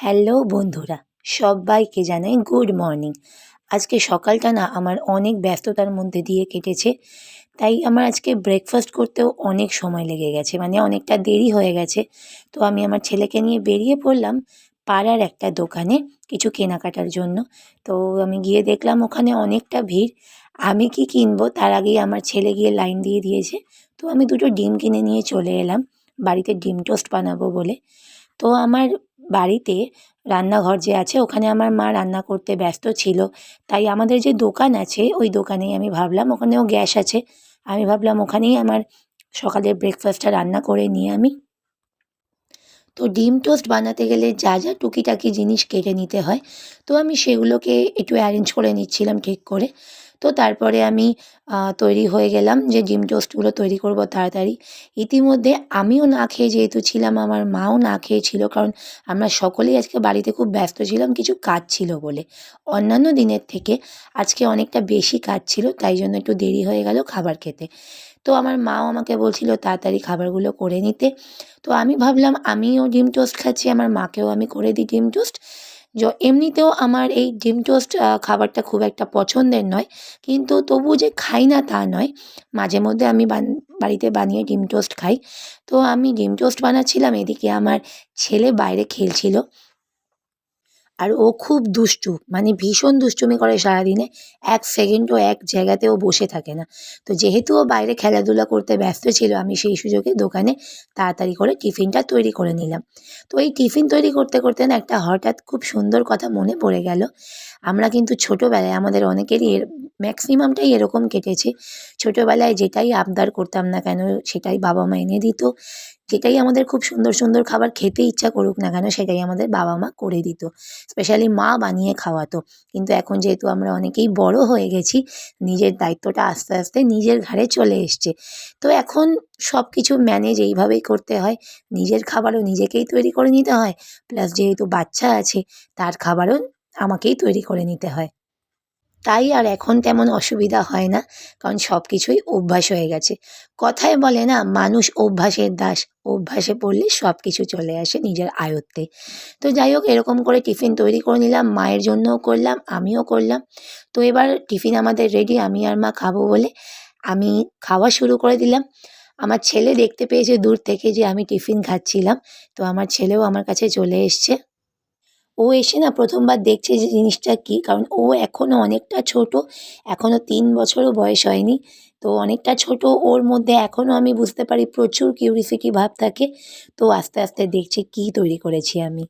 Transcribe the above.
Hello বন্ধুরা, সবাইকে জানাই গুড মর্নিং। আজকে সকালটা না আমার অনেক ব্যস্ততার মধ্যে দিয়ে কেটেছে। তাই আমার আজকে ব্রেকফাস্ট করতেও অনেক সময় লেগে গেছে, মানে অনেকটা দেরি হয়ে গেছে। তো আমি আমার ছেলেকে নিয়ে বেরিয়ে পড়লাম পাড়ার একটা দোকানে কিছু কেনাকাটার জন্য। তো আমি গিয়ে দেখলাম ওখানে অনেকটা ভিড়। আমি কি কিনবো তার আগেই আমার ছেলে গিয়ে লাইন দিয়ে দিয়েছে। তো আমি দুটো ডিম কিনে নিয়ে চলে এলাম বাড়িতে ডিম টোস্ট বানাবো বলে। তো আমার বাড়িতে রান্নাঘর যে আছে ওখানে আমার মা রান্না করতে ব্যস্ত ছিল। তাই আমাদের যে দোকান আছে ওই দোকানেই আমি ভাবলাম, ওখানেও গ্যাস আছে, আমি ভাবলাম ওখানেই আমার সকালের ব্রেকফাস্টটা রান্না করে নিই আমি। তো ডিম টোস্ট বানাতে গেলে যা যা টুকিটাকি জিনিস কেটে নিতে হয়, তো আমি সেগুলোকে একটু অ্যারেঞ্জ করে নিচ্ছিলাম ঠিক করে। তো তারপরে আমি তৈরি হয়ে গেলাম যে ডিম টোস্টগুলো তৈরি করব তাড়াতাড়ি। ইতিমধ্যে আমিও না খেয়ে যেহেতু ছিলাম, আমার মাও না খেয়ে ছিল, কারণ আমরা সকলেই আজকে বাড়িতে খুব ব্যস্ত ছিলাম কিছু কাজ ছিল বলে। অন্যান্য দিনের থেকে আজকে অনেকটা বেশি কাজ ছিল, তাই জন্য একটু দেরি হয়ে গেল খাবার খেতে। তো আমার মাও আমাকে বলছিল তাড়াতাড়ি খাবারগুলো করে নিতে। তো আমি ভাবলাম আমিও ডিম টোস্ট খাচ্ছি, আমার মাকেও আমি করে দিই ডিম টোস্ট। এমনিতেও আমার এই ডিম টোস্ট খাবারটা খুব একটা পছন্দের নয়, কিন্তু তবু যে খাই না তা নয়। মাঝে মধ্যে আমি বাড়িতে বানিয়ে ডিম টোস্ট খাই। তো আমি ডিম টোস্ট বানাচ্ছিলাম, এদিকে আমার ছেলে বাইরে খেলছিল। আর ও খুব দুষ্টু, মানে ভীষণ দুষ্টুমি করে সারাদিনে। এক সেকেন্ডও এক জায়গাতে ও বসে থাকে না। তো যেহেতু ও বাইরে খেলাধুলা করতে ব্যস্ত ছিল, আমি সেই সুযোগে দোকানে তাড়াতাড়ি করে টিফিনটা তৈরি করে নিলাম। তো এই টিফিন তৈরি করতে করতে না একটা হঠাৎ খুব সুন্দর কথা মনে পড়ে গেল। আমরা কিন্তু ছোটোবেলায় আমাদের অনেকেরই ম্যাক্সিমামটাই এরকম কেটেছে। ছোটোবেলায় যেটাই আবদার করতাম না কেন সেটাই বাবা মা এনে দিত। যেটাই আমাদের খুব সুন্দর সুন্দর খাবার খেতে ইচ্ছা করুক না কেন সেটাই আমাদের বাবা মা করে দিত। স্পেশালি মা বানিয়ে খাওয়াতো। কিন্তু এখন যেহেতু আমরা অনেকেই বড় হয়ে গেছি, নিজের দায়িত্বটা আস্তে আস্তে নিজের ঘাড়ে চলে এসছে। তো এখন সব কিছু ম্যানেজ এইভাবেই করতে হয়। নিজের খাবারও নিজেকেই তৈরি করে নিতে হয়, প্লাস যেহেতু বাচ্চা আছে তার খাবারও আমাকেই তৈরি করে নিতে হয়। তাই আর এখন তেমন অসুবিধা হয় না, কারণ সব কিছুই অভ্যাস হয়ে গেছে। কথায় বলে না, মানুষ অভ্যাসের দাস, অভ্যাসে পড়লে সব কিছু চলে আসে নিজের আয়ত্তে। তো যাই হোক, এরকম করে টিফিন তৈরি করে নিলাম, মায়ের জন্যও করলাম, আমিও করলাম। তো এবার টিফিন আমাদের রেডি, আমি আর মা খাবো বলে আমি খাওয়া শুরু করে দিলাম। আমার ছেলে দেখতে পেয়েছে দূর থেকে যে আমি টিফিন খাচ্ছিলাম, তো আমার ছেলেও আমার কাছে চলে এসছে। ও এসে না ১ম বার দেখছে যে জিনিসটা কী, কারণ ও এখনও অনেকটা ছোট, এখনও ৩ বছরও বয়স হয়নি। তো অনেকটা ছোট, ওর মধ্যে এখনও আমি বুঝতে পারি প্রচুর কিউরিসিটি ভাব থাকে। তো আস্তে আস্তে দেখছে কী তৈরি করেছি আমি।